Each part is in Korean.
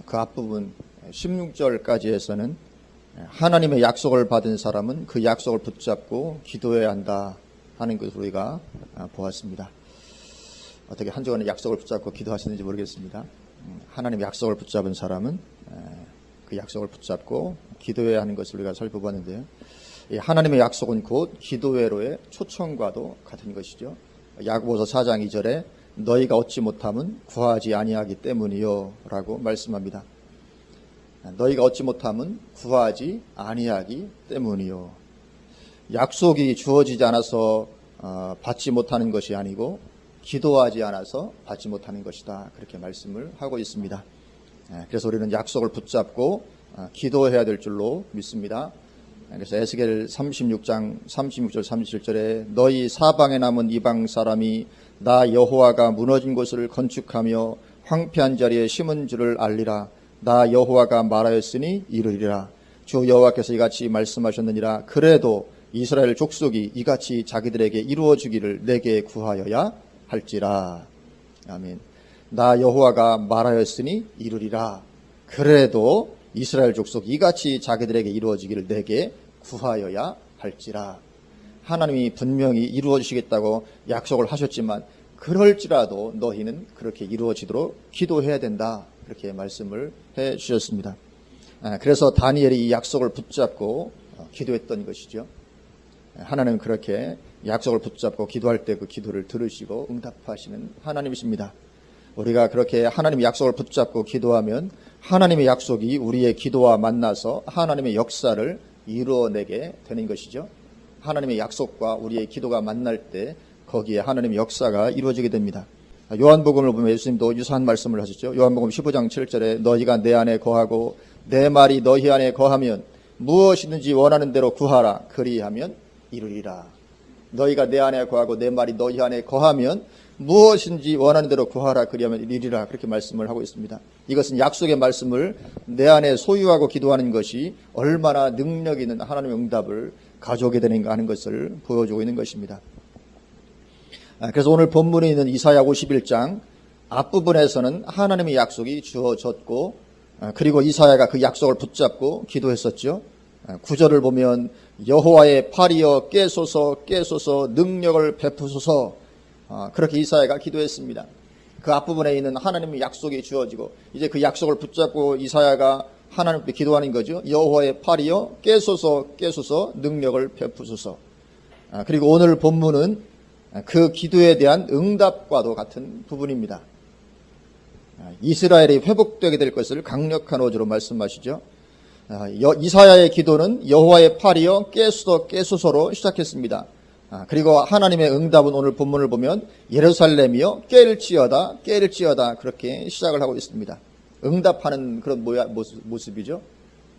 그 앞부분 16절까지에서는 하나님의 약속을 받은 사람은 그 약속을 붙잡고 기도해야 한다 하는 것을 우리가 보았습니다. 어떻게 한 주간에 약속을 붙잡고 기도하시는지 모르겠습니다. 하나님의 약속을 붙잡은 사람은 그 약속을 붙잡고 기도해야 하는 것을 우리가 살펴보았는데요. 하나님의 약속은 곧 기도회로의 초청과도 같은 것이죠. 야고보서 4장 2절에 너희가 얻지 못함은 구하지 아니하기 때문이요 라고 말씀합니다. 너희가 얻지 못함은 구하지 아니하기 때문이요. 약속이 주어지지 않아서 받지 못하는 것이 아니고 기도하지 않아서 받지 못하는 것이다, 그렇게 말씀을 하고 있습니다. 그래서 우리는 약속을 붙잡고 기도해야 될 줄로 믿습니다. 그래서 에스겔 36장 36절 37절에 너희 사방에 남은 이방 사람이 나 여호와가 무너진 곳을 건축하며 황폐한 자리에 심은 줄을 알리라. 나 여호와가 말하였으니 이르리라. 주 여호와께서 이같이 말씀하셨느니라. 그래도 이스라엘 족속이 이같이 자기들에게 이루어지기를 내게 구하여야 할지라. 아멘. 나 여호와가 말하였으니 이르리라. 그래도 이스라엘 족속이 이같이 자기들에게 이루어지기를 내게 구하여야 할지라. 하나님이 분명히 이루어 주시겠다고 약속을 하셨지만 그럴지라도 너희는 그렇게 이루어지도록 기도해야 된다, 그렇게 말씀을 해 주셨습니다. 그래서 다니엘이 이 약속을 붙잡고 기도했던 것이죠. 하나님은 그렇게 약속을 붙잡고 기도할 때 그 기도를 들으시고 응답하시는 하나님이십니다. 우리가 그렇게 하나님의 약속을 붙잡고 기도하면 하나님의 약속이 우리의 기도와 만나서 하나님의 역사를 이루어내게 되는 것이죠. 하나님의 약속과 우리의 기도가 만날 때 거기에 하나님의 역사가 이루어지게 됩니다. 요한복음을 보면 예수님도 유사한 말씀을 하셨죠. 요한복음 15장 7절에 너희가 내 안에 거하고 내 말이 너희 안에 거하면 무엇이든지 원하는 대로 구하라. 그리하면 이루리라. 너희가 내 안에 거하고 내 말이 너희 안에 거하면 무엇인지 원하는 대로 구하라. 그리하면 이루리라. 그렇게 말씀을 하고 있습니다. 이것은 약속의 말씀을 내 안에 소유하고 기도하는 것이 얼마나 능력 있는 하나님의 응답을 가져오게 되는가 하는 것을 보여주고 있는 것입니다. 그래서 오늘 본문에 있는 이사야 51장 앞부분에서는 하나님의 약속이 주어졌고, 그리고 이사야가 그 약속을 붙잡고 기도했었죠. 9절을 보면 여호와의 팔이여 깨소서 깨소서 능력을 베푸소서, 그렇게 이사야가 기도했습니다. 그 앞부분에 있는 하나님의 약속이 주어지고 이제 그 약속을 붙잡고 이사야가 하나님께 기도하는 거죠. 여호와의 팔이여 깨소서 깨소서 능력을 베푸소서. 그리고 오늘 본문은 그 기도에 대한 응답과도 같은 부분입니다. 이스라엘이 회복되게 될 것을 강력한 어조로 말씀하시죠. 이사야의 기도는 여호와의 팔이여 깨소서 깨소서로 시작했습니다. 그리고 하나님의 응답은 오늘 본문을 보면 예루살렘이여 깰지어다 깰지어다, 그렇게 시작을 하고 있습니다. 응답하는 그런 모습이죠.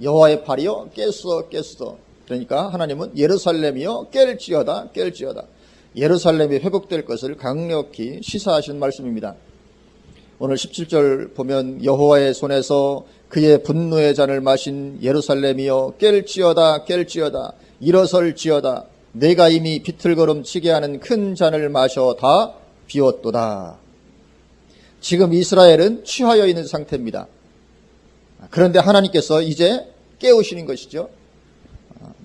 여호와의 팔이여 깨소서 깨소서. 그러니까 하나님은 예루살렘이여 깰지어다 깰지어다, 예루살렘이 회복될 것을 강력히 시사하신 말씀입니다. 오늘 17절 보면 여호와의 손에서 그의 분노의 잔을 마신 예루살렘이여 깰지어다 깰지어다 일어설지어다. 내가 이미 비틀거름 치게 하는 큰 잔을 마셔 다 비웠도다. 지금 이스라엘은 취하여 있는 상태입니다. 그런데 하나님께서 이제 깨우시는 것이죠.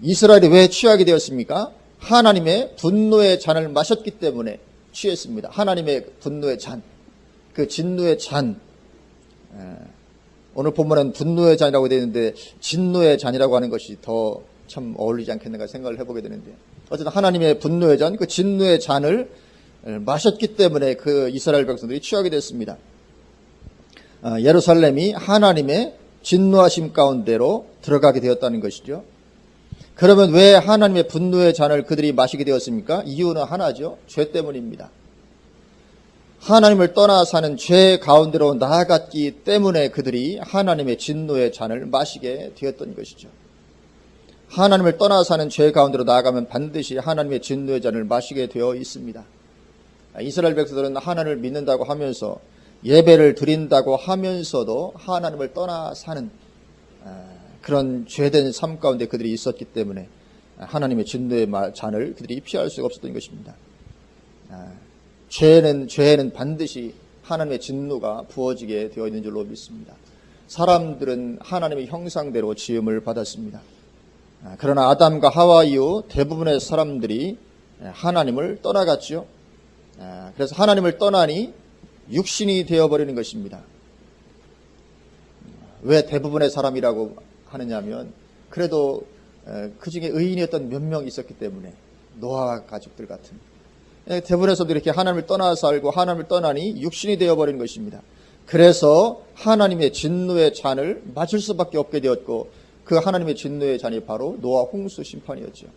이스라엘이 왜 취하게 되었습니까? 하나님의 분노의 잔을 마셨기 때문에 취했습니다. 하나님의 분노의 잔, 그 진노의 잔. 오늘 본문은 분노의 잔이라고 되어 있는데 진노의 잔이라고 하는 것이 더 참 어울리지 않겠는가 생각을 해보게 되는데, 어쨌든 하나님의 분노의 잔, 그 진노의 잔을 마셨기 때문에 그 이스라엘 백성들이 취하게 됐습니다. 예루살렘이 하나님의 진노하심 가운데로 들어가게 되었다는 것이죠. 그러면 왜 하나님의 분노의 잔을 그들이 마시게 되었습니까? 이유는 하나죠. 죄 때문입니다. 하나님을 떠나 사는 죄 가운데로 나아갔기 때문에 그들이 하나님의 진노의 잔을 마시게 되었던 것이죠. 하나님을 떠나 사는 죄 가운데로 나아가면 반드시 하나님의 진노의 잔을 마시게 되어 있습니다. 이스라엘 백성들은 하나님을 믿는다고 하면서 예배를 드린다고 하면서도 하나님을 떠나 사는 그런 죄된 삶 가운데 그들이 있었기 때문에 하나님의 진노의 잔을 그들이 피할 수가 없었던 것입니다. 죄에는 반드시 하나님의 진노가 부어지게 되어 있는 줄로 믿습니다. 사람들은 하나님의 형상대로 지음을 받았습니다. 그러나 아담과 하와 이후 대부분의 사람들이 하나님을 떠나갔죠. 그래서 하나님을 떠나니 육신이 되어버리는 것입니다. 왜 대부분의 사람이라고 하느냐면 그래도 그 중에 의인이었던 몇 명 있었기 때문에 노아와 가족들 같은 대부분의 사람들이 이렇게 하나님을 떠나 살고 하나님을 떠나니 육신이 되어버리는 것입니다. 그래서 하나님의 진노의 잔을 마실 수밖에 없게 되었고 그 하나님의 진노의 잔이 바로 노아 홍수 심판이었죠.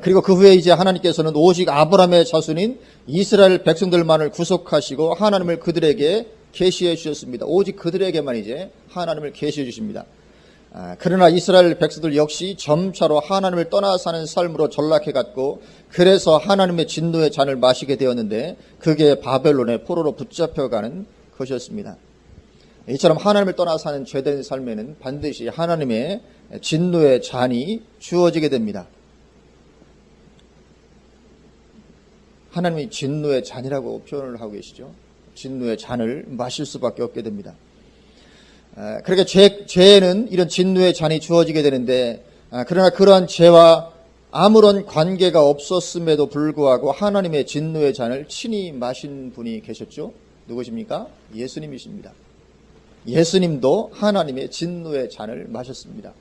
그리고 그 후에 이제 하나님께서는 오직 아브라함의 자손인 이스라엘 백성들만을 구속하시고 하나님을 그들에게 계시해 주셨습니다. 오직 그들에게만 이제 하나님을 계시해 주십니다. 그러나 이스라엘 백성들 역시 점차로 하나님을 떠나 사는 삶으로 전락해 갔고 그래서 하나님의 진노의 잔을 마시게 되었는데 그게 바벨론의 포로로 붙잡혀가는 것이었습니다. 이처럼 하나님을 떠나 사는 죄된 삶에는 반드시 하나님의 진노의 잔이 주어지게 됩니다. 하나님이 진노의 잔이라고 표현을 하고 계시죠. 진노의 잔을 마실 수밖에 없게 됩니다. 그렇게 죄에는 이런 진노의 잔이 주어지게 되는데 그러나 그러한 죄와 아무런 관계가 없었음에도 불구하고 하나님의 진노의 잔을 친히 마신 분이 계셨죠. 누구십니까? 예수님이십니다. 예수님도 하나님의 진노의 잔을 마셨습니다.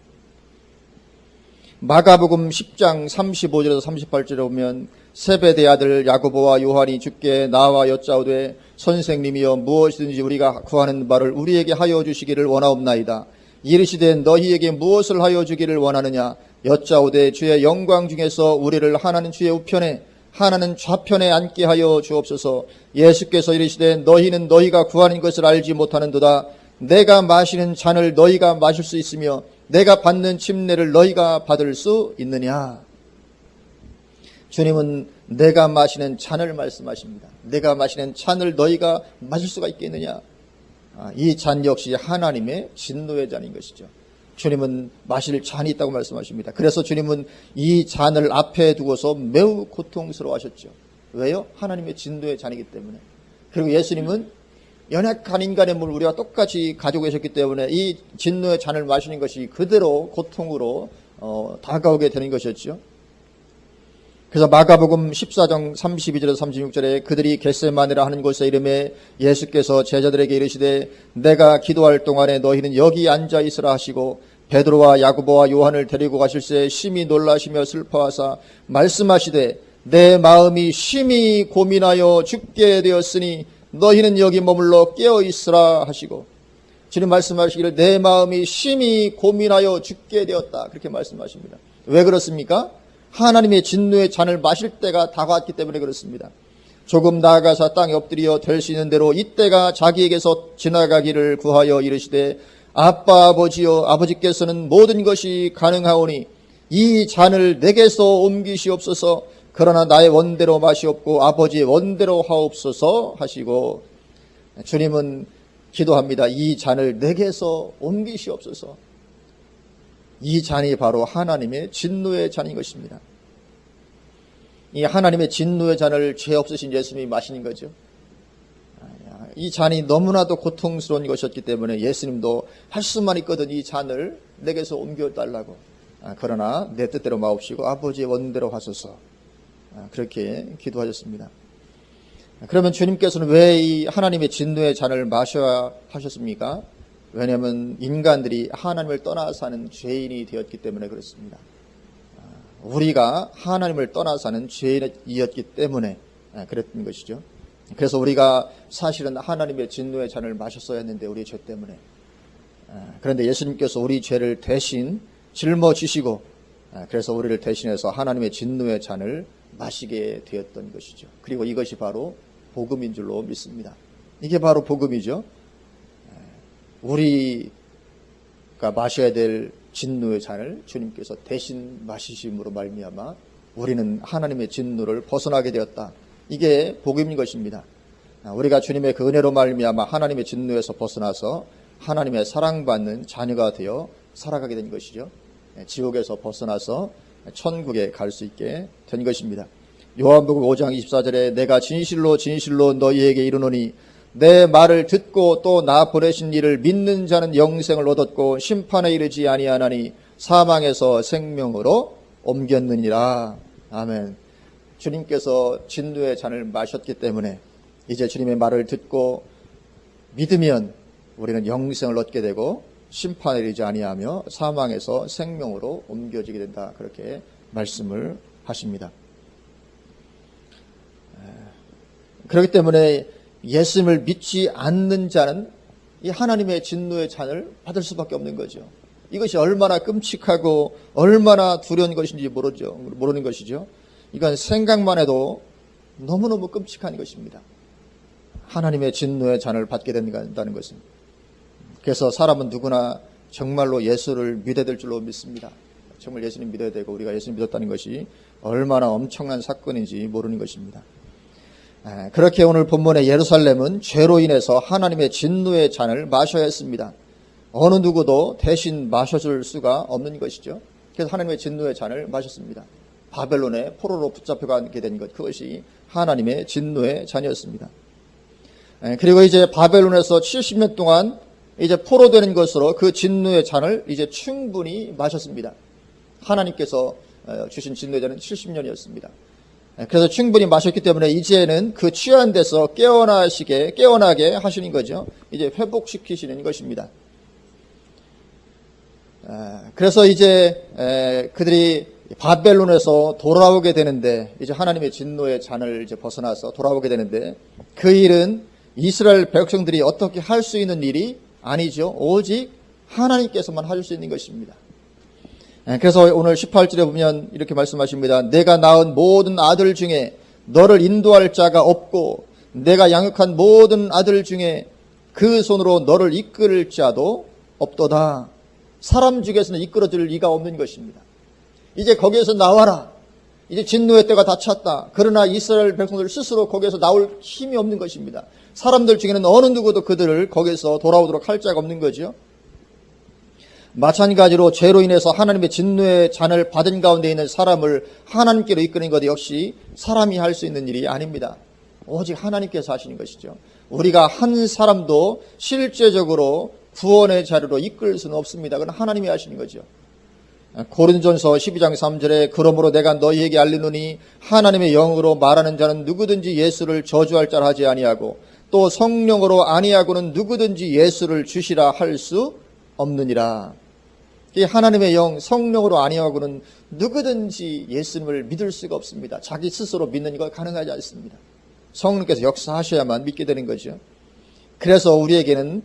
마가복음 10장 35절에서 38절에 보면 세베대 아들 야고보와 요한이 주께 나와 여짜오되 선생님이여 무엇이든지 우리가 구하는 바를 우리에게 하여 주시기를 원하옵나이다. 이르시되 너희에게 무엇을 하여 주기를 원하느냐 여짜오되 주의 영광 중에서 우리를 하나는 주의 우편에 하나는 좌편에 앉게 하여 주옵소서. 예수께서 이르시되 너희는 너희가 구하는 것을 알지 못하는도다. 내가 마시는 잔을 너희가 마실 수 있으며 내가 받는 침례를 너희가 받을 수 있느냐. 주님은 내가 마시는 잔을 말씀하십니다. 내가 마시는 잔을 너희가 마실 수가 있겠느냐. 이 잔 역시 하나님의 진노의 잔인 것이죠. 주님은 마실 잔이 있다고 말씀하십니다. 그래서 주님은 이 잔을 앞에 두고서 매우 고통스러워하셨죠. 왜요? 하나님의 진노의 잔이기 때문에. 그리고 예수님은 연약한 인간의 몸을 우리와 똑같이 가지고 계셨기 때문에 이 진노의 잔을 마시는 것이 그대로 고통으로 다가오게 되는 것이었죠. 그래서 마가복음 14장 32절에서 36절에 그들이 겟세마네라 하는 곳에 이름에 예수께서 제자들에게 이르시되 내가 기도할 동안에 너희는 여기 앉아 있으라 하시고 베드로와 야고보와 요한을 데리고 가실새 심히 놀라시며 슬퍼하사 말씀하시되 내 마음이 심히 고민하여 죽게 되었으니 너희는 여기 머물러 깨어 있으라 하시고 주님 말씀하시기를 내 마음이 심히 고민하여 죽게 되었다 그렇게 말씀하십니다. 왜 그렇습니까? 하나님의 진노의 잔을 마실 때가 다가왔기 때문에 그렇습니다. 조금 나아가서 땅에 엎드려 될 수 있는 대로 이때가 자기에게서 지나가기를 구하여 이르시되 아빠 아버지여 아버지께서는 모든 것이 가능하오니 이 잔을 내게서 옮기시옵소서. 그러나 나의 원대로 마시옵고 아버지의 원대로 하옵소서 하시고 주님은 기도합니다. 이 잔을 내게서 옮기시옵소서. 이 잔이 바로 하나님의 진노의 잔인 것입니다. 이 하나님의 진노의 잔을 죄 없으신 예수님이 마시는 거죠. 이 잔이 너무나도 고통스러운 것이었기 때문에 예수님도 할 수만 있거든 이 잔을 내게서 옮겨달라고. 그러나 내 뜻대로 마옵시고 아버지의 원대로 하소서. 그렇게 기도하셨습니다. 그러면 주님께서는 왜 이 하나님의 진노의 잔을 마셔야 하셨습니까? 왜냐하면 인간들이 하나님을 떠나 사는 죄인이 되었기 때문에 그렇습니다. 우리가 하나님을 떠나 사는 죄인이었기 때문에 그랬던 것이죠. 그래서 우리가 사실은 하나님의 진노의 잔을 마셨어야 했는데 우리의 죄 때문에. 그런데 예수님께서 우리 죄를 대신 짊어지시고 그래서 우리를 대신해서 하나님의 진노의 잔을 마시게 되었던 것이죠. 그리고 이것이 바로 복음인 줄로 믿습니다. 이게 바로 복음이죠. 우리가 마셔야 될 진노의 잔을 주님께서 대신 마시심으로 말미암아 우리는 하나님의 진노를 벗어나게 되었다. 이게 복음인 것입니다. 우리가 주님의 그 은혜로 말미암아 하나님의 진노에서 벗어나서 하나님의 사랑받는 자녀가 되어 살아가게 된 것이죠. 지옥에서 벗어나서 천국에 갈 수 있게 된 것입니다. 요한복음 5장 24절에 내가 진실로 진실로 너희에게 이르노니 내 말을 듣고 또 나 보내신 이를 믿는 자는 영생을 얻었고 심판에 이르지 아니하나니 사망에서 생명으로 옮겼느니라. 아멘. 주님께서 진노의 잔을 마셨기 때문에 이제 주님의 말을 듣고 믿으면 우리는 영생을 얻게 되고 심판에 이르지 아니하며 사망에서 생명으로 옮겨지게 된다. 그렇게 말씀을 하십니다. 그렇기 때문에 예수님을 믿지 않는 자는 이 하나님의 진노의 잔을 받을 수밖에 없는 거죠. 이것이 얼마나 끔찍하고 얼마나 두려운 것인지 모르는 것이죠. 이건 생각만 해도 너무너무 끔찍한 것입니다. 하나님의 진노의 잔을 받게 된다는 것은. 그래서 사람은 누구나 정말로 예수를 믿어야 될 줄로 믿습니다. 정말 예수님 믿어야 되고 우리가 예수님 믿었다는 것이 얼마나 엄청난 사건인지 모르는 것입니다. 그렇게 오늘 본문의 예루살렘은 죄로 인해서 하나님의 진노의 잔을 마셔야 했습니다. 어느 누구도 대신 마셔줄 수가 없는 것이죠. 그래서 하나님의 진노의 잔을 마셨습니다. 바벨론의 포로로 붙잡혀가게 된 것, 그것이 하나님의 진노의 잔이었습니다. 그리고 이제 바벨론에서 70년 동안 이제 포로되는 것으로 그 진노의 잔을 이제 충분히 마셨습니다. 하나님께서 주신 진노의 잔은 70년이었습니다. 그래서 충분히 마셨기 때문에 이제는 그 취한 데서 깨어나게 하시는 거죠. 이제 회복시키시는 것입니다. 그래서 이제 그들이 바벨론에서 돌아오게 되는데, 이제 하나님의 진노의 잔을 이제 벗어나서 돌아오게 되는데, 그 일은 이스라엘 백성들이 어떻게 할 수 있는 일이 아니죠. 오직 하나님께서만 하실 수 있는 것입니다. 그래서 오늘 18절에 보면 이렇게 말씀하십니다. 내가 낳은 모든 아들 중에 너를 인도할 자가 없고 내가 양육한 모든 아들 중에 그 손으로 너를 이끌 자도 없도다. 사람 중에서는 이끌어줄 리가 없는 것입니다. 이제 거기에서 나와라. 이제 진노의 때가 다 찼다. 그러나 이스라엘 백성들 스스로 거기에서 나올 힘이 없는 것입니다. 사람들 중에는 어느 누구도 그들을 거기에서 돌아오도록 할 자가 없는 거죠. 마찬가지로 죄로 인해서 하나님의 진노의 잔을 받은 가운데 있는 사람을 하나님께로 이끄는 것 역시 사람이 할 수 있는 일이 아닙니다. 오직 하나님께서 하시는 것이죠. 우리가 한 사람도 실제적으로 구원의 자리로 이끌 수는 없습니다. 그건 하나님이 하시는 거죠. 고린도전서 12장 3절에 그러므로 내가 너희에게 알리노니 하나님의 영으로 말하는 자는 누구든지 예수를 저주할 자라 하지 아니하고 또 성령으로 아니하고는 누구든지 예수를 주시라 할 수 없느니라. 이 하나님의 영, 성령으로 아니하고는 누구든지 예수님을 믿을 수가 없습니다. 자기 스스로 믿는 것 가능하지 않습니다. 성령께서 역사하셔야만 믿게 되는 거죠. 그래서 우리에게는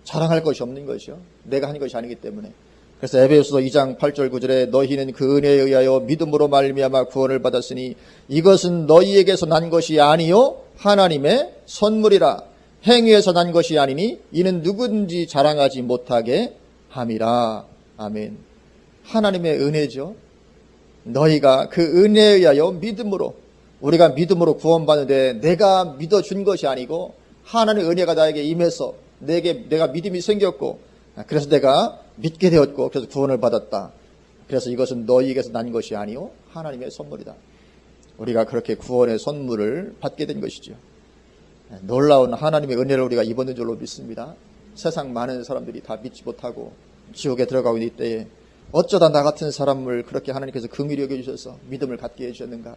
자랑할 것이 없는 거죠. 내가 한 것이 아니기 때문에. 그래서 에베소서 2장 8절 9절에 너희는 그 은혜에 의하여 믿음으로 말미암아 구원을 받았으니 이것은 너희에게서 난 것이 아니요 하나님의 선물이라. 행위에서 난 것이 아니니 이는 누구든지 자랑하지 못하게 함이라. 아멘. 하나님의 은혜죠. 너희가 그 은혜에 의하여 믿음으로, 우리가 믿음으로 구원받는데 내가 믿어준 것이 아니고 하나님의 은혜가 나에게 임해서 내가 믿음이 생겼고 그래서 내가 믿게 되었고 그래서 구원을 받았다. 그래서 이것은 너희에게서 난 것이 아니요 하나님의 선물이다. 우리가 그렇게 구원의 선물을 받게 된 것이죠. 놀라운 하나님의 은혜를 우리가 입었는 줄로 믿습니다. 세상 많은 사람들이 다 믿지 못하고 지옥에 들어가고 있는 때에 어쩌다 나 같은 사람을 그렇게 하나님께서 긍휼히 여겨주셔서 믿음을 갖게 해주셨는가.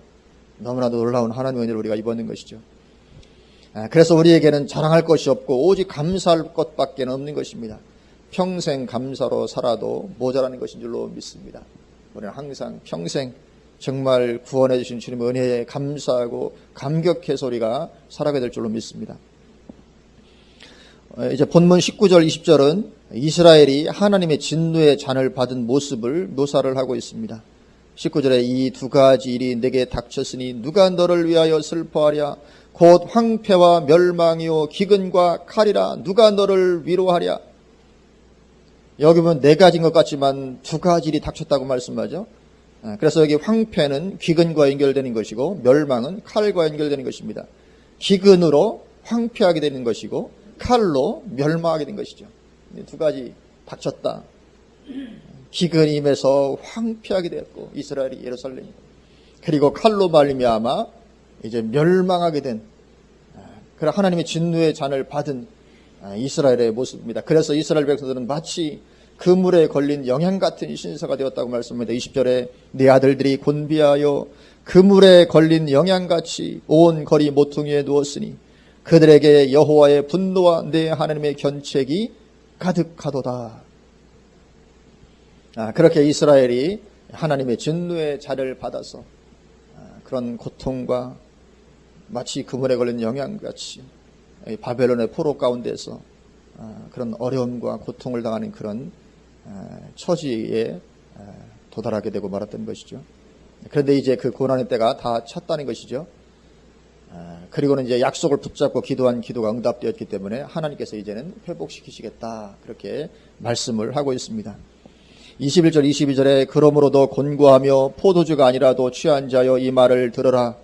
너무나도 놀라운 하나님의 은혜를 우리가 입었는 것이죠. 그래서 우리에게는 자랑할 것이 없고 오직 감사할 것밖에 없는 것입니다. 평생 감사로 살아도 모자라는 것인 줄로 믿습니다. 우리는 항상 평생 정말 구원해 주신 주님의 은혜에 감사하고 감격해서 우리가 살아가야 될 줄로 믿습니다. 이제 본문 19절 20절은 이스라엘이 하나님의 진노의 잔을 받은 모습을 묘사를 하고 있습니다. 19절에 이 두 가지 일이 내게 닥쳤으니 누가 너를 위하여 슬퍼하랴. 곧 황폐와 멸망이요 기근과 칼이라. 누가 너를 위로하랴. 여기 보면 네 가지인 것 같지만 두 가지 일이 닥쳤다고 말씀하죠. 그래서 여기 황폐는 기근과 연결되는 것이고 멸망은 칼과 연결되는 것입니다. 기근으로 황폐하게 되는 것이고 칼로 멸망하게 된 것이죠. 두 가지 닥쳤다. 기근이 임해서 황폐하게 되었고 이스라엘이 예루살렘이 그리고 칼로 말미암아 이제 멸망하게 된 그래 하나님의 진노의 잔을 받은 이스라엘의 모습입니다. 그래서 이스라엘 백성들은 마치 그물에 걸린 영양 같은 신사가 되었다고 말씀합니다. 20절에 네 아들들이 곤비하여 그물에 걸린 영양같이 온 거리 모퉁이에 누웠으니 그들에게 여호와의 분노와 내 하나님의 견책이 가득하도다. 그렇게 이스라엘이 하나님의 진노의 잔을 받아서 그런 고통과 마치 그물에 걸린 영양같이 바벨론의 포로 가운데서 그런 어려움과 고통을 당하는 그런 처지에 도달하게 되고 말았던 것이죠. 그런데 이제 그 고난의 때가 다 찼다는 것이죠. 그리고는 이제 약속을 붙잡고 기도한 기도가 응답되었기 때문에 하나님께서 이제는 회복시키시겠다, 그렇게 말씀을 하고 있습니다. 21절 22절에 그러므로 너 곤고하며 포도주가 아니라도 취한 자여 이 말을 들으라.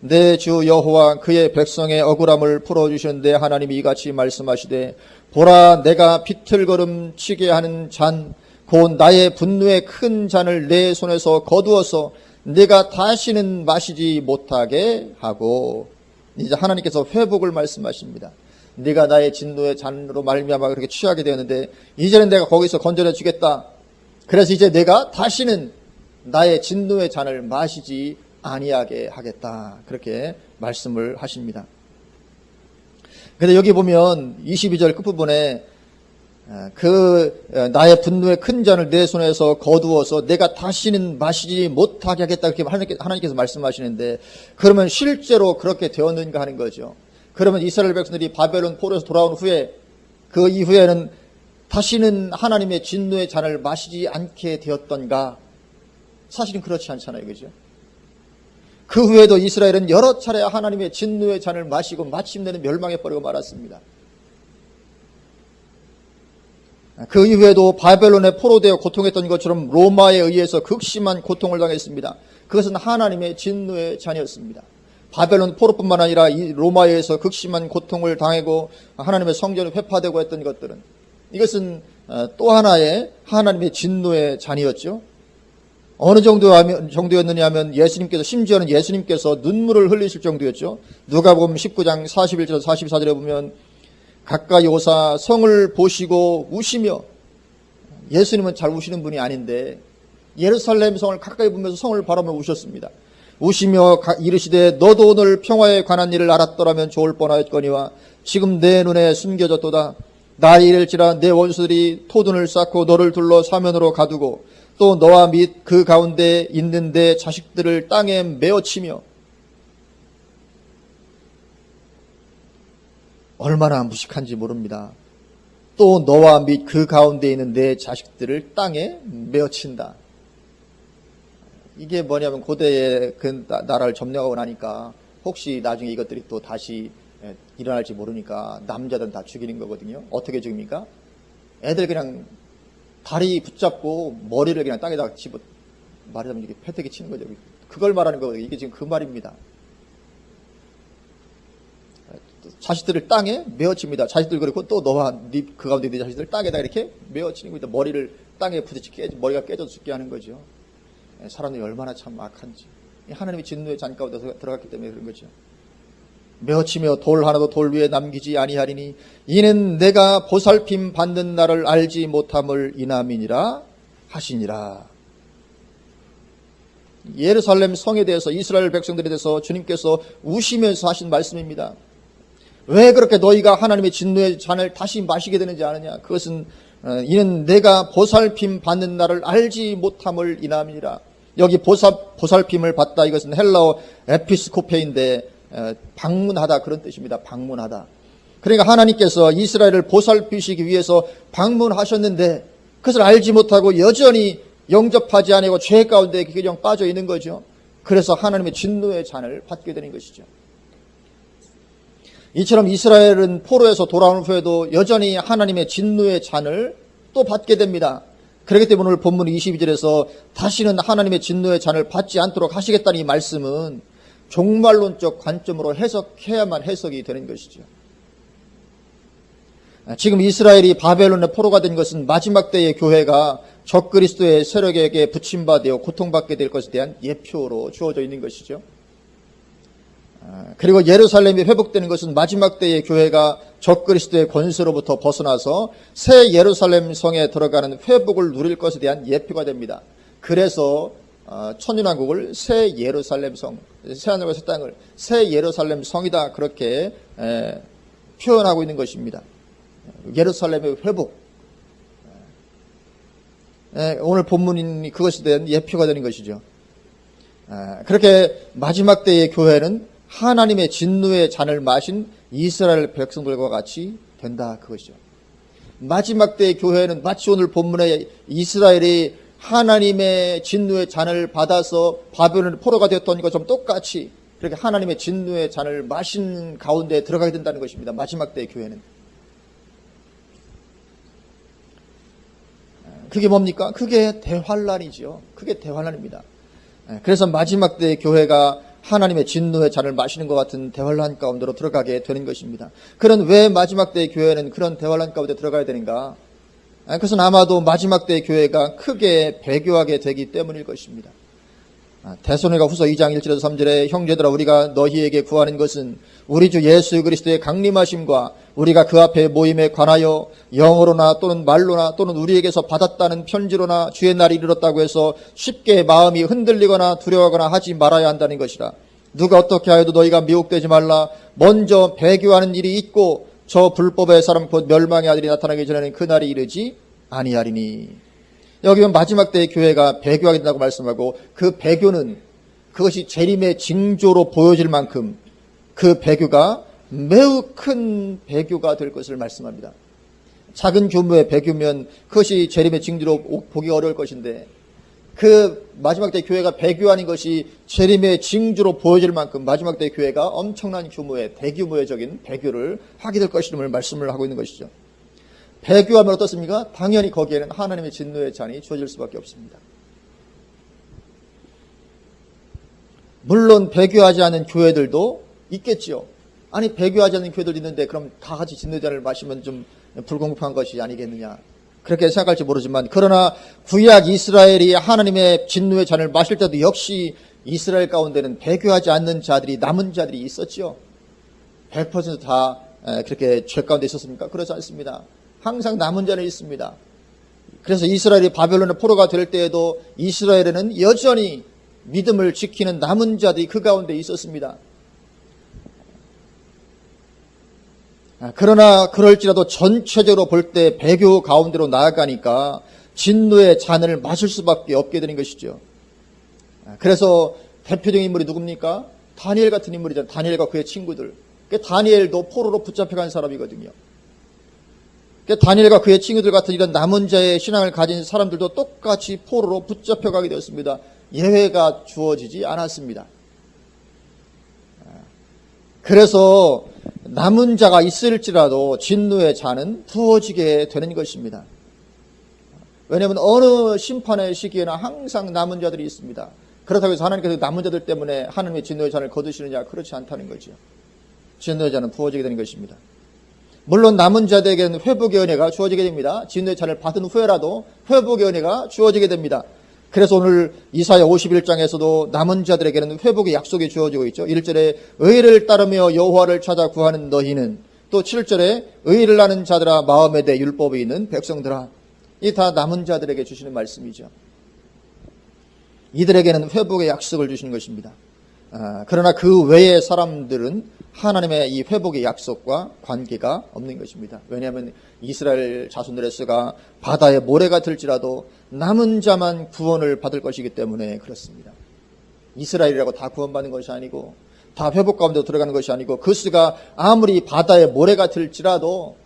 내 주 여호와 그의 백성의 억울함을 풀어주셨는데 하나님이 이같이 말씀하시되 보라 내가 비틀거름 치게 하는 잔 곧 나의 분노의 큰 잔을 내 손에서 거두어서 내가 다시는 마시지 못하게 하고, 이제 하나님께서 회복을 말씀하십니다. 네가 나의 진노의 잔으로 말미암아 그렇게 취하게 되었는데 이제는 내가 거기서 건져내 주겠다. 그래서 이제 내가 다시는 나의 진노의 잔을 마시지 아니하게 하겠다, 그렇게 말씀을 하십니다. 근데 여기 보면 22절 끝부분에 나의 분노의 큰 잔을 내 손에서 거두어서 내가 다시는 마시지 못하게 하겠다, 그렇게 하나님께서 말씀하시는데, 그러면 실제로 그렇게 되었는가 하는 거죠. 그러면 이스라엘 백성들이 바벨론 포로에서 돌아온 후에 그 이후에는 다시는 하나님의 진노의 잔을 마시지 않게 되었던가? 사실은 그렇지 않잖아요, 그죠? 그 후에도 이스라엘은 여러 차례 하나님의 진노의 잔을 마시고 마침내는 멸망해버리고 말았습니다. 그 이후에도 바벨론에 포로되어 고통했던 것처럼 로마에 의해서 극심한 고통을 당했습니다. 그것은 하나님의 진노의 잔이었습니다. 바벨론 포로뿐만 아니라 이 로마에 의해서 극심한 고통을 당하고 하나님의 성전이 회파되고 했던 것들은, 이것은 또 하나의 하나님의 진노의 잔이었죠. 어느 정도였느냐 하면 심지어는 예수님께서 눈물을 흘리실 정도였죠. 누가복음 19장 41절 44절에 보면 가까이 오사 성을 보시고 우시며, 예수님은 잘 우시는 분이 아닌데 예루살렘 성을 가까이 보면서 성을 바라보며 우셨습니다. 우시며 이르시되 너도 오늘 평화에 관한 일을 알았더라면 좋을 뻔하였거니와 지금 내 눈에 숨겨졌도다. 날이 이를지라 내 원수들이 토둔을 쌓고 너를 둘러 사면으로 가두고 또 너와 및 그 가운데 있는 내 자식들을 땅에 메어치며. 얼마나 무식한지 모릅니다. 또 너와 및 그 가운데 있는 내 자식들을 땅에 메어친다. 이게 뭐냐면 고대의 그 나라를 점령하고 나니까 혹시 나중에 이것들이 또 다시 일어날지 모르니까 남자들은 다 죽이는 거거든요. 어떻게 죽입니까? 애들 그냥 다리 붙잡고 머리를 그냥 땅에다가 말하자면 이게 패대기 치는 거죠. 그걸 말하는 거거든요. 이게 지금 그 말입니다. 자식들을 땅에 메어칩니다. 자식들, 그리고 또 너와 그 가운데 있는 자식들 땅에다 이렇게 메어치는 겁니다. 머리를 땅에 부딪히 머리가 깨져 죽게 하는 거죠. 사람들이 얼마나 참 악한지. 하나님의 진노의 잔 가운데 들어갔기 때문에 그런 거죠. 메어치며 돌 하나도 돌 위에 남기지 아니하리니 이는 내가 보살핌 받는 날을 알지 못함을 인함이니라 하시니라. 예루살렘 성에 대해서, 이스라엘 백성들에 대해서 주님께서 우시면서 하신 말씀입니다. 왜 그렇게 너희가 하나님의 진노의 잔을 다시 마시게 되는지 아느냐? 그것은 이는 내가 보살핌 받는 날을 알지 못함을 인함이니라. 여기 보살핌을 받다, 이것은 헬라어 에피스코페인데 방문하다, 그런 뜻입니다. 방문하다. 그러니까 하나님께서 이스라엘을 보살피시기 위해서 방문하셨는데 그것을 알지 못하고 여전히 영접하지 아니하고 죄 가운데 그냥 빠져 있는 거죠. 그래서 하나님의 진노의 잔을 받게 되는 것이죠. 이처럼 이스라엘은 포로에서 돌아온 후에도 여전히 하나님의 진노의 잔을 또 받게 됩니다. 그렇기 때문에 오늘 본문 22절에서 다시는 하나님의 진노의 잔을 받지 않도록 하시겠다는 이 말씀은 종말론적 관점으로 해석해야만 해석이 되는 것이죠. 지금 이스라엘이 바벨론의 포로가 된 것은 마지막 때의 교회가 적그리스도의 세력에게 붙임받아 고통받게 될 것에 대한 예표로 주어져 있는 것이죠. 그리고 예루살렘이 회복되는 것은 마지막 때의 교회가 적그리스도의 권세로부터 벗어나서 새 예루살렘 성에 들어가는 회복을 누릴 것에 대한 예표가 됩니다. 그래서 천년왕국을 새 예루살렘 성, 새 하늘과 새 땅을 새 예루살렘 성이다 그렇게 표현하고 있는 것입니다. 예루살렘의 회복. 오늘 본문이 그것에 대한 예표가 되는 것이죠. 그렇게 마지막 때의 교회는 하나님의 진노의 잔을 마신 이스라엘 백성들과 같이 된다 그것이죠. 마지막 때의 교회는 마치 오늘 본문에 이스라엘이 하나님의 진노의 잔을 받아서 바벨론의 포로가 되었던 것처럼 똑같이 그렇게 하나님의 진노의 잔을 마신 가운데 들어가게 된다는 것입니다. 마지막 때의 교회는. 그게 뭡니까? 그게 대환란이죠. 그게 대환란입니다. 그래서 마지막 때의 교회가 하나님의 진노의 잔을 마시는 것 같은 대환란 가운데로 들어가게 되는 것입니다. 그런 왜 마지막 때의 교회는 그런 대환란 가운데 들어가야 되는가? 그것은 아마도 마지막 때의 교회가 크게 배교하게 되기 때문일 것입니다. 데살로니가 후서 2장 1절에서 3절에 형제들아 우리가 너희에게 구하는 것은 우리 주 예수 그리스도의 강림하심과 우리가 그 앞에 모임에 관하여 영어로나 또는 말로나 또는 우리에게서 받았다는 편지로나 주의 날이 이르렀다고 해서 쉽게 마음이 흔들리거나 두려워하거나 하지 말아야 한다는 것이라. 누가 어떻게 하여도 너희가 미혹되지 말라. 먼저 배교하는 일이 있고 저 불법의 사람 곧 멸망의 아들이 나타나기 전에는 그 날이 이르지 아니하리니. 여기 보면 마지막 때의 교회가 배교하게 된다고 말씀하고 그 배교는 그것이 재림의 징조로 보여질 만큼 그 배교가 매우 큰 배교가 될 것을 말씀합니다. 작은 규모의 배교면 그것이 재림의 징조로 보기 어려울 것인데 그 마지막 때 교회가 배교하는 것이 재림의 징조로 보여질 만큼 마지막 때 교회가 엄청난 규모의 대규모적인 배교를 하게 될 것임을 말씀을 하고 있는 것이죠. 배교하면 어떻습니까? 당연히 거기에는 하나님의 진노의 잔이 주어질 수밖에 없습니다. 물론 배교하지 않은 교회들도 있겠지요. 아니 배교하지 않는 교회들 있는데 그럼 다 같이 진노의 잔을 마시면 좀 불공평한 것이 아니겠느냐. 그렇게 생각할지 모르지만 그러나 구약 이스라엘이 하나님의 진노의 잔을 마실 때도 역시 이스라엘 가운데는 배교하지 않는 자들이 남은 자들이 있었지요. 100% 다 그렇게 죄 가운데 있었습니까? 그렇지 않습니다. 항상 남은 자는 있습니다. 그래서 이스라엘이 바벨론의 포로가 될 때에도 이스라엘에는 여전히 믿음을 지키는 남은 자들이 그 가운데 있었습니다. 그러나 그럴지라도 전체적으로 볼 때 배교 가운데로 나아가니까 진노의 잔을 마실 수밖에 없게 되는 것이죠. 그래서 대표적인 인물이 누굽니까? 다니엘 같은 인물이잖아요. 다니엘과 그의 친구들. 다니엘도 포로로 붙잡혀간 사람이거든요. 다니엘과 그의 친구들 같은 이런 남은 자의 신앙을 가진 사람들도 똑같이 포로로 붙잡혀가게 되었습니다. 예외가 주어지지 않았습니다. 그래서 남은 자가 있을지라도 진노의 잔은 부어지게 되는 것입니다. 왜냐하면 어느 심판의 시기에는 항상 남은 자들이 있습니다. 그렇다고 해서 하나님께서 남은 자들 때문에 하나님의 진노의 잔을 거두시느냐? 그렇지 않다는 거죠. 진노의 잔은 부어지게 되는 것입니다. 물론 남은 자들에게는 회복의 은혜가 주어지게 됩니다. 진노의 잔을 받은 후에라도 회복의 은혜가 주어지게 됩니다. 그래서 오늘 이사야 51장에서도 남은 자들에게는 회복의 약속이 주어지고 있죠. 1절에 의를 따르며 여호와를 찾아 구하는 너희는, 또 7절에 의를 나는 자들아 마음에 대 율법이 있는 백성들아. 이 다 남은 자들에게 주시는 말씀이죠. 이들에게는 회복의 약속을 주시는 것입니다. 그러나 그 외의 사람들은 하나님의 이 회복의 약속과 관계가 없는 것입니다. 왜냐하면 이스라엘 자손들의 수가 바다의 모래가 들지라도 남은 자만 구원을 받을 것이기 때문에 그렇습니다. 이스라엘이라고 다 구원받는 것이 아니고 다 회복 가운데 들어가는 것이 아니고 그 수가 아무리 바다의 모래가 들지라도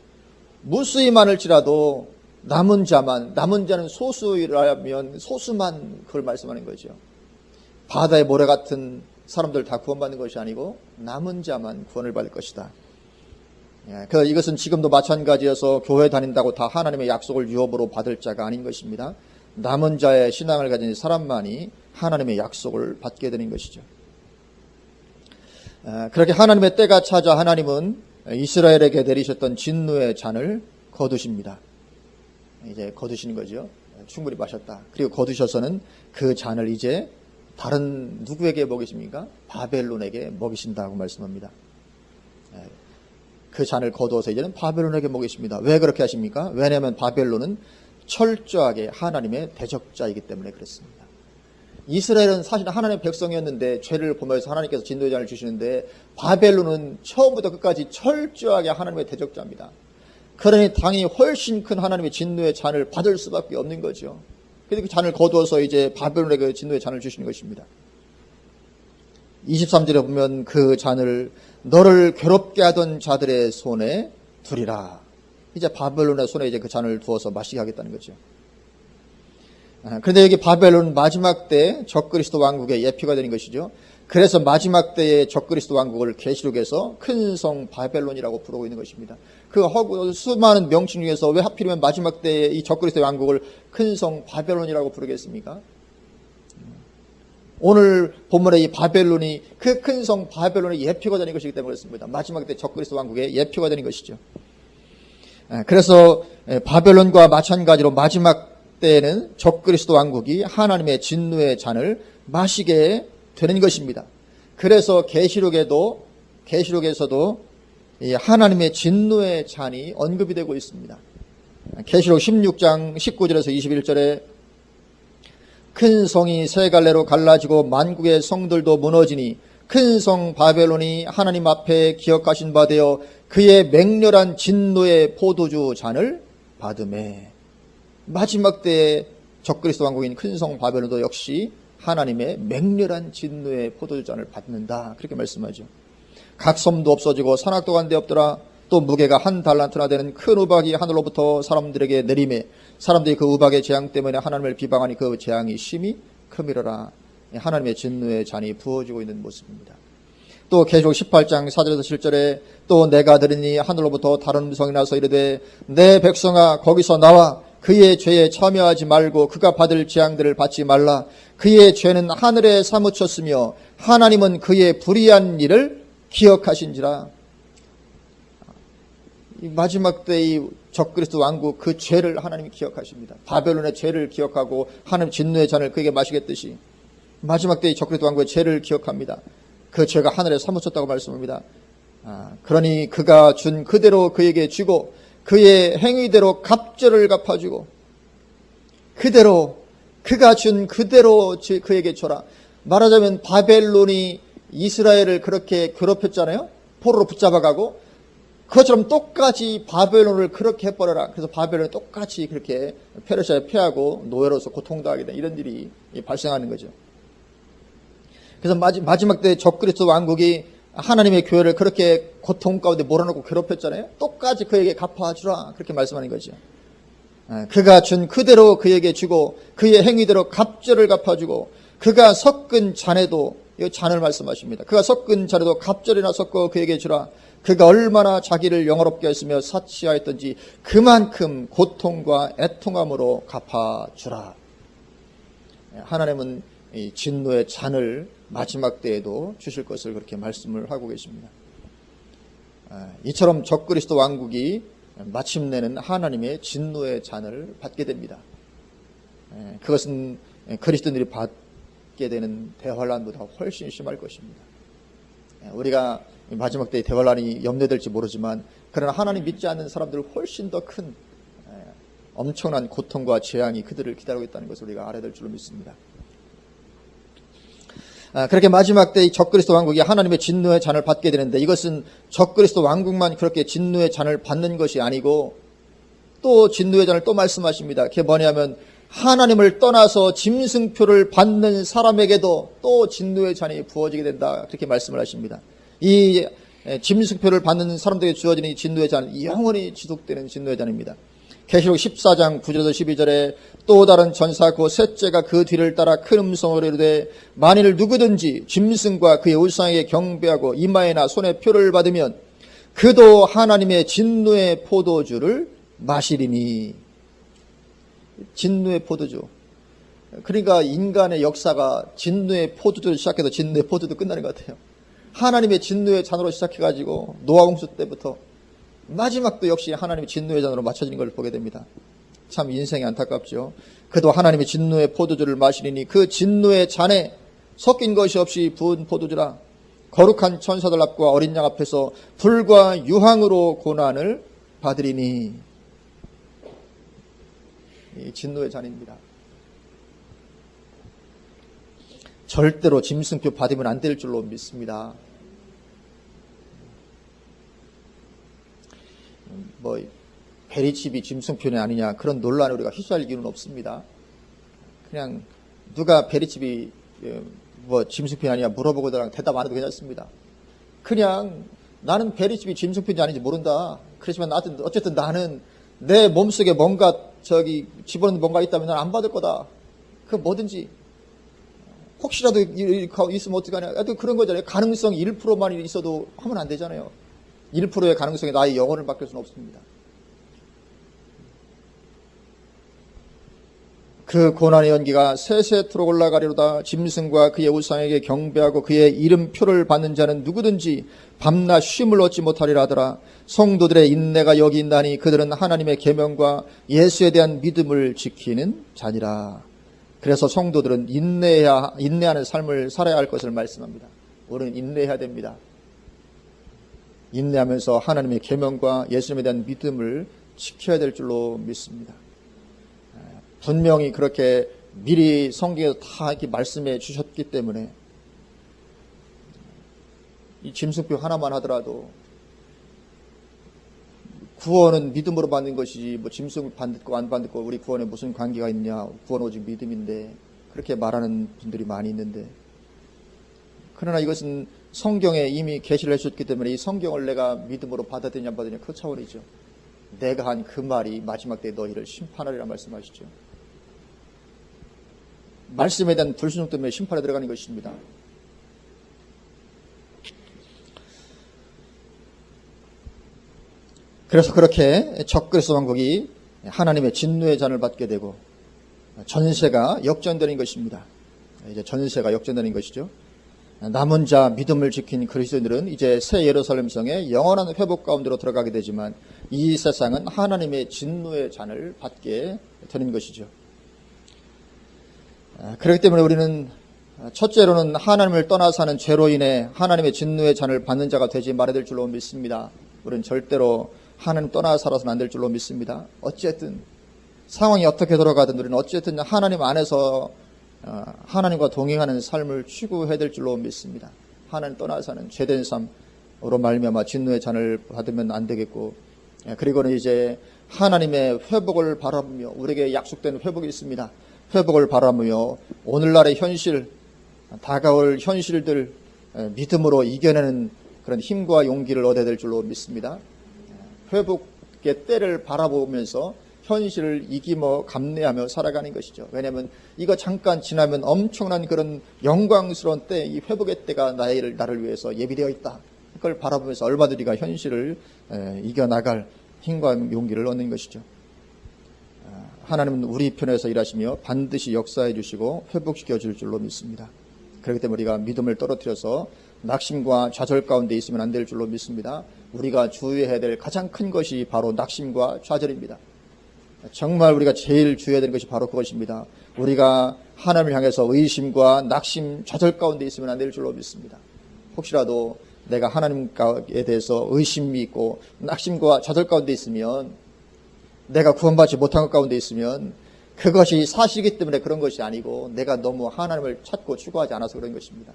무수히 많을지라도 남은 자는 소수라면 소수만 그걸 말씀하는 거죠. 바다의 모래 같은 사람들 다 구원받는 것이 아니고 남은 자만 구원을 받을 것이다. 이것은 지금도 마찬가지여서 교회 다닌다고 다 하나님의 약속을 유업으로 받을 자가 아닌 것입니다. 남은 자의 신앙을 가진 사람만이 하나님의 약속을 받게 되는 것이죠. 그렇게 하나님의 때가 찾아 하나님은 이스라엘에게 내리셨던 진노의 잔을 거두십니다. 이제 거두시는 거죠. 충분히 마셨다. 그리고 거두셔서는 그 잔을 이제 다른 누구에게 먹이십니까? 바벨론에게 먹이신다고 말씀합니다. 그 잔을 거두어서 이제는 바벨론에게 먹이십니다. 왜 그렇게 하십니까? 왜냐하면 바벨론은 철저하게 하나님의 대적자이기 때문에 그렇습니다. 이스라엘은 사실 하나님의 백성이었는데 죄를 범하여서 하나님께서 진노의 잔을 주시는데 바벨론은 처음부터 끝까지 철저하게 하나님의 대적자입니다. 그러니 당연히 훨씬 큰 하나님의 진노의 잔을 받을 수밖에 없는 거죠. 그래서 그 잔을 거두어서 이제 바벨론에게 진노의 잔을 주시는 것입니다. 23절에 보면 그 잔을 너를 괴롭게 하던 자들의 손에 두리라. 이제 바벨론의 손에 이제 그 잔을 두어서 마시게 하겠다는 거죠. 그런데 여기 바벨론은 마지막 때 적그리스도 왕국의 예표가 되는 것이죠. 그래서 마지막 때의 적그리스도 왕국을 계시록에서 큰 성 바벨론이라고 부르고 있는 것입니다. 그 수많은 명칭 중에서 왜 하필이면 마지막 때의 이 적그리스도 왕국을 큰 성 바벨론이라고 부르겠습니까? 오늘 본문의 이 바벨론이 그 큰 성 바벨론의 예표가 되는 것이기 때문에 그렇습니다. 마지막 때 적그리스도 왕국의 예표가 되는 것이죠. 그래서 바벨론과 마찬가지로 마지막 때에는 적그리스도 왕국이 하나님의 진노의 잔을 마시게 되는 것입니다. 그래서 계시록에서도 이 하나님의 진노의 잔이 언급이 되고 있습니다. 계시록 16장 19절에서 21절에 큰 성이 세 갈래로 갈라지고 만국의 성들도 무너지니 큰 성 바벨론이 하나님 앞에 기억하신 바 되어 그의 맹렬한 진노의 포도주 잔을 받으매. 마지막 때의 적그리스도 왕국인 큰 성 바벨론도 역시 하나님의 맹렬한 진노의 포도주 잔을 받는다. 그렇게 말씀하죠. 각 섬도 없어지고 산악도 간 데 없더라. 또 무게가 한 달란트나 되는 큰 우박이 하늘로부터 사람들에게 내리매 사람들이 그 우박의 재앙 때문에 하나님을 비방하니 그 재앙이 심히 크미러라. 하나님의 진노의 잔이 부어지고 있는 모습입니다. 또 계시록 18장 4절에서 7절에 또 내가 들으니 하늘로부터 다른 음성이 나서 이르되 내 백성아 거기서 나와 그의 죄에 참여하지 말고 그가 받을 재앙들을 받지 말라. 그의 죄는 하늘에 사무쳤으며 하나님은 그의 불의한 일을 기억하신지라. 마지막 때의 적그리스도 왕국 그 죄를 하나님이 기억하십니다. 바벨론의 죄를 기억하고 하나님 진노의 잔을 그에게 마시겠듯이 마지막 때의 적그리스도 왕국의 죄를 기억합니다. 그 죄가 하늘에 사무쳤다고 말씀합니다. 그러니 그가 준 그대로 그에게 주고 그의 행위대로 갑절을 갚아주고 그가 준 그대로 그에게 줘라. 말하자면 바벨론이 이스라엘을 그렇게 괴롭혔잖아요. 포로로 붙잡아가고 그것처럼 똑같이 바벨론을 그렇게 해버려라. 그래서 바벨론이 똑같이 그렇게 페르시아에 패하고 노예로서 고통당하게 된 이런 일이 발생하는 거죠. 그래서 마지막 때 적그리스도 왕국이 하나님의 교회를 그렇게 고통 가운데 몰아넣고 괴롭혔잖아요. 똑같이 그에게 갚아주라. 그렇게 말씀하는 거죠. 그가 준 그대로 그에게 주고 그의 행위대로 갑절을 갚아주고 그가 섞은 잔에도 이 잔을 말씀하십니다. 그가 섞은 잔에도 갑절이나 섞어 그에게 주라. 그가 얼마나 자기를 영화롭게 했으며 사치하였던지 그만큼 고통과 애통함으로 갚아주라. 하나님은 이 진노의 잔을 마지막 때에도 주실 것을 그렇게 말씀을 하고 계십니다. 이처럼 적그리스도 왕국이 마침내는 하나님의 진노의 잔을 받게 됩니다. 그것은 그리스도인들이 받게 되는 대환란보다 훨씬 심할 것입니다. 우리가 마지막 때의 대환란이 염려될지 모르지만 그러나 하나님 믿지 않는 사람들은 훨씬 더 큰 엄청난 고통과 재앙이 그들을 기다리고 있다는 것을 우리가 알아야 될 줄로 믿습니다. 그렇게 마지막 때 이 적그리스도 왕국이 하나님의 진노의 잔을 받게 되는데 이것은 적그리스도 왕국만 그렇게 진노의 잔을 받는 것이 아니고 또 진노의 잔을 또 말씀하십니다. 그게 뭐냐면 하나님을 떠나서 짐승표를 받는 사람에게도 또 진노의 잔이 부어지게 된다. 그렇게 말씀을 하십니다. 이 짐승표를 받는 사람들에게 주어지는 이 진노의 잔, 영원히 지속되는 진노의 잔입니다. 계시록 14장 9절에서 12절에 또 다른 전사 그 셋째가 그 뒤를 따라 큰 음성으로 이르되 만일 누구든지 짐승과 그의 우상에게 경배하고 이마에나 손에 표를 받으면 그도 하나님의 진노의 포도주를 마시리니. 진노의 포도주. 그러니까 인간의 역사가 진노의 포도주를 시작해서 진노의 포도주 끝나는 것 같아요. 하나님의 진노의 잔으로 시작해가지고 노아 홍수 때부터 마지막도 역시 하나님의 진노의 잔으로 맞춰지는 걸 보게 됩니다. 참 인생이 안타깝죠. 그도 하나님의 진노의 포도주를 마시리니 그 진노의 잔에 섞인 것이 없이 부은 포도주라. 거룩한 천사들 앞과 어린 양 앞에서 불과 유황으로 고난을 받으리니. 이 진노의 잔입니다. 절대로 짐승표 받으면 안 될 줄로 믿습니다. 베리칩이 짐승표는 아니냐 그런 논란에 우리가 휘둘릴 이유는 없습니다. 그냥 누가 베리칩이 짐승편이 아니냐 물어보고 대답 안 해도 괜찮습니다. 그냥 나는 베리칩이 짐승편이 아닌지 모른다. 그렇지만 어쨌든 나는 내 몸속에 뭔가 집어넣는 뭔가 있다면 나는 안 받을 거다. 그 뭐든지 혹시라도 있으면 어떡하냐. 그런 거잖아요. 가능성이 1%만 있어도 하면 안 되잖아요. 1%의 가능성에 나의 영혼을 바뀔 수는 없습니다. 그 고난의 연기가 세세토록 올라가리로다. 짐승과 그의 우상에게 경배하고 그의 이름표를 받는 자는 누구든지 밤낮 쉼을 얻지 못하리라 하더라. 성도들의 인내가 여기 있나니 그들은 하나님의 계명과 예수에 대한 믿음을 지키는 자니라. 그래서 성도들은 인내하는 삶을 살아야 할 것을 말씀합니다. 우리는 인내해야 됩니다. 인내하면서 하나님의 계명과 예수님에 대한 믿음을 지켜야 될 줄로 믿습니다. 분명히 그렇게 미리 성경에서 다 이렇게 말씀해 주셨기 때문에 이 짐승표 하나만 하더라도 구원은 믿음으로 받는 것이지 짐승을 받고 안 받고 우리 구원에 무슨 관계가 있냐. 구원 오직 믿음인데 그렇게 말하는 분들이 많이 있는데, 그러나 이것은 성경에 이미 계시를 해주셨기 때문에 이 성경을 내가 믿음으로 받아들이냐 안 받아들이냐 그 차원이죠. 내가 한 그 말이 마지막 때에 너희를 심판하리라 말씀하시죠. 말씀에 대한 불순종 때문에 심판에 들어가는 것입니다. 그래서 그렇게 적그리스도 왕국이 하나님의 진노의 잔을 받게 되고 전세가 역전되는 것입니다. 이제 전세가 역전되는 것이죠. 남은 자 믿음을 지킨 그리스도인들은 이제 새 예루살렘 성의 영원한 회복 가운데로 들어가게 되지만 이 세상은 하나님의 진노의 잔을 받게 되는 것이죠. 그렇기 때문에 우리는 첫째로는 하나님을 떠나 사는 죄로 인해 하나님의 진노의 잔을 받는 자가 되지 말아야 될 줄로 믿습니다. 우리는 절대로 하나님 떠나 살아서는 안 될 줄로 믿습니다. 어쨌든 상황이 어떻게 돌아가든 우리는 어쨌든 하나님 안에서 하나님과 동행하는 삶을 추구해야 될 줄로 믿습니다. 하나님 떠나 사는 죄된 삶으로 말미암아 진노의 잔을 받으면 안 되겠고, 그리고는 이제 하나님의 회복을 바라보며 우리에게 약속된 회복이 있습니다. 회복을 바라보며 오늘날의 현실, 다가올 현실들 믿음으로 이겨내는 그런 힘과 용기를 얻어야 될 줄로 믿습니다. 회복의 때를 바라보면서 현실을 이기며 감내하며 살아가는 것이죠. 왜냐하면 이거 잠깐 지나면 엄청난 그런 영광스러운 때, 이 회복의 때가 나를 위해서 예비되어 있다. 그걸 바라보면서 얼마든지 우리가 현실을 이겨나갈 힘과 용기를 얻는 것이죠. 하나님은 우리 편에서 일하시며 반드시 역사해 주시고 회복시켜 줄 줄로 믿습니다. 그렇기 때문에 우리가 믿음을 떨어뜨려서 낙심과 좌절 가운데 있으면 안 될 줄로 믿습니다. 우리가 주의해야 될 가장 큰 것이 바로 낙심과 좌절입니다. 정말 우리가 제일 주의해야 되는 것이 바로 그것입니다. 우리가 하나님을 향해서 의심과 낙심, 좌절 가운데 있으면 안 될 줄로 믿습니다. 혹시라도 내가 하나님에 대해서 의심이 있고 낙심과 좌절 가운데 있으면, 내가 구원받지 못한 것 가운데 있으면 그것이 사실이기 때문에 그런 것이 아니고 내가 너무 하나님을 찾고 추구하지 않아서 그런 것입니다.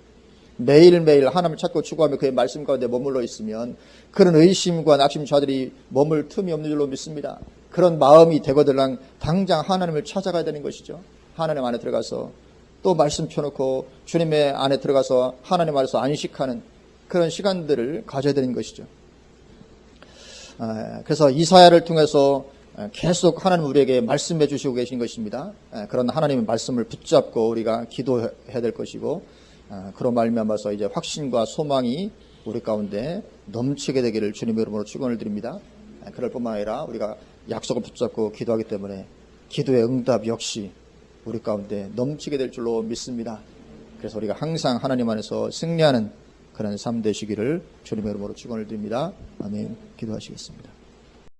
매일매일 하나님을 찾고 추구하며 그의 말씀 가운데 머물러 있으면 그런 의심과 낙심 좌절이 머물 틈이 없는 줄로 믿습니다. 그런 마음이 되거들랑 당장 하나님을 찾아가야 되는 것이죠. 하나님 안에 들어가서 또 말씀 펴놓고 주님의 안에 들어가서 하나님 안에서 안식하는 그런 시간들을 가져야 되는 것이죠. 그래서 이사야를 통해서 계속 하나님 우리에게 말씀해 주시고 계신 것입니다. 그런 하나님의 말씀을 붙잡고 우리가 기도해야 될 것이고, 그런 말미암아서 이제 확신과 소망이 우리 가운데 넘치게 되기를 주님의 이름으로 축원을 드립니다. 그럴 뿐만 아니라 우리가 약속을 붙잡고 기도하기 때문에 기도의 응답 역시 우리 가운데 넘치게 될 줄로 믿습니다. 그래서 우리가 항상 하나님 안에서 승리하는 그런 삶 되시기를 주님의 이름으로 축원을 드립니다. 아멘. 기도하시겠습니다.